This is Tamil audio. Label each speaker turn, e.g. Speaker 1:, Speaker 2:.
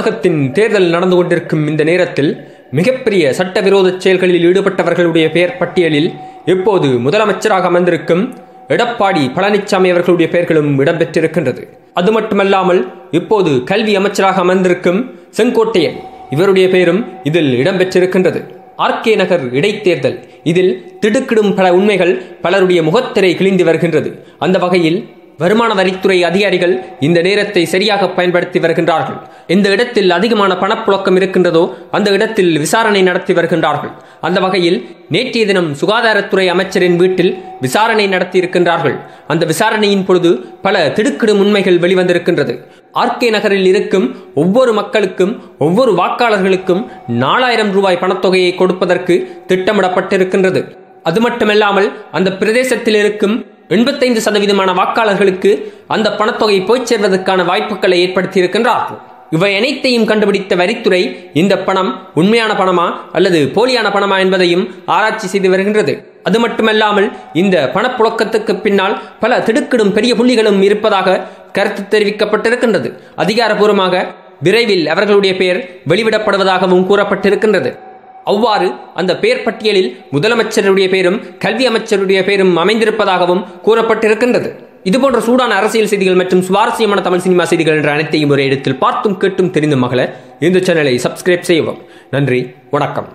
Speaker 1: தமிழகத்தின் தேர்தல் நடந்து கொண்டிருக்கும் இந்த நேரத்தில் மிகப்பெரிய சட்டவிரோத செயல்களில் ஈடுபட்டவர்களுடைய பெயர் பட்டியலில் இப்போது முதலமைச்சராக அமர்ந்திருக்கும் எடப்பாடி பழனிசாமி அவர்களுடைய பெயர்களும் இடம்பெற்றிருக்கின்றது. அது மட்டுமல்லாமல் இப்போது கல்வி அமைச்சராக அமர்ந்திருக்கும் செங்கோட்டையன் இவருடைய பெயரும் இதில் இடம்பெற்றிருக்கின்றது. ஆர்கே நகர் இடைத்தேர்தல், இதில் திடுக்கிடும் பல உண்மைகள் பலருடைய முகத்திரை கிழிந்து வருகின்றது. அந்த வகையில் வருமான வரித்துறை அதிகாரிகள் இந்த நேரத்தை சரியாக பயன்படுத்தி வருகின்றார்கள். எந்த இடத்தில் அதிகமான பணப்புழக்கம் இருக்கின்றதோ அந்த இடத்தில் விசாரணை நடத்தி வருகின்றார்கள். அந்த வகையில் நேற்றைய தினம் சுகாதாரத்துறை அமைச்சரின் வீட்டில் விசாரணை நடத்தி இருக்கின்றார்கள். அந்த விசாரணையின் பொழுது பல திடுக்கிடும் உண்மைகள் வெளிவந்திருக்கின்றது. ஆர்கே நகரில் இருக்கும் ஒவ்வொரு மக்களுக்கும் ஒவ்வொரு வாக்காளர்களுக்கும் 4000 ரூபாய் பணத்தொகையை கொடுப்பதற்கு திட்டமிடப்பட்டிருக்கின்றது. அது மட்டுமல்லாமல் அந்த பிரதேசத்தில் இருக்கும் 85% வாக்காளர்களுக்கு அந்த பணத்தொகை போய் சேர்வதற்கான வாய்ப்புகளை ஏற்படுத்தி இருக்கின்றார்கள். இவை அனைத்தையும் கண்டுபிடித்த வரித்துறை இந்த பணம் உண்மையான பணமா அல்லது போலியான பணமா என்பதையும் ஆராய்ச்சி செய்து வருகின்றது. அது மட்டுமல்லாமல் இந்த பணப்புழக்கத்துக்கு பின்னால் பல திடுக்கிடும் பெரிய புள்ளிகளும் இருப்பதாக கருத்து தெரிவிக்கப்பட்டிருக்கின்றது. அதிகாரப்பூர்வமாக விரைவில் அவர்களுடைய பெயர் வெளிவிடப்படுவதாகவும் கூறப்பட்டிருக்கின்றது. அவ்வாறு அந்த பெயர் பட்டியலில் முதலமைச்சருடைய பெயரும் கல்வி அமைச்சருடைய பெயரும் அமைந்திருப்பதாகவும் கூறப்பட்டிருக்கின்றது. இதுபோன்ற சூடான அரசியல் செய்திகள் மற்றும் சுவாரஸ்யமான தமிழ் சினிமா செய்திகள் என்ற அனைத்தையும் ஒரே இடத்தில் பார்த்தும் கேட்டும் தெரிந்து மகள இந்த சேனலை சப்ஸ்கிரைப் செய்யவும். நன்றி, வணக்கம்.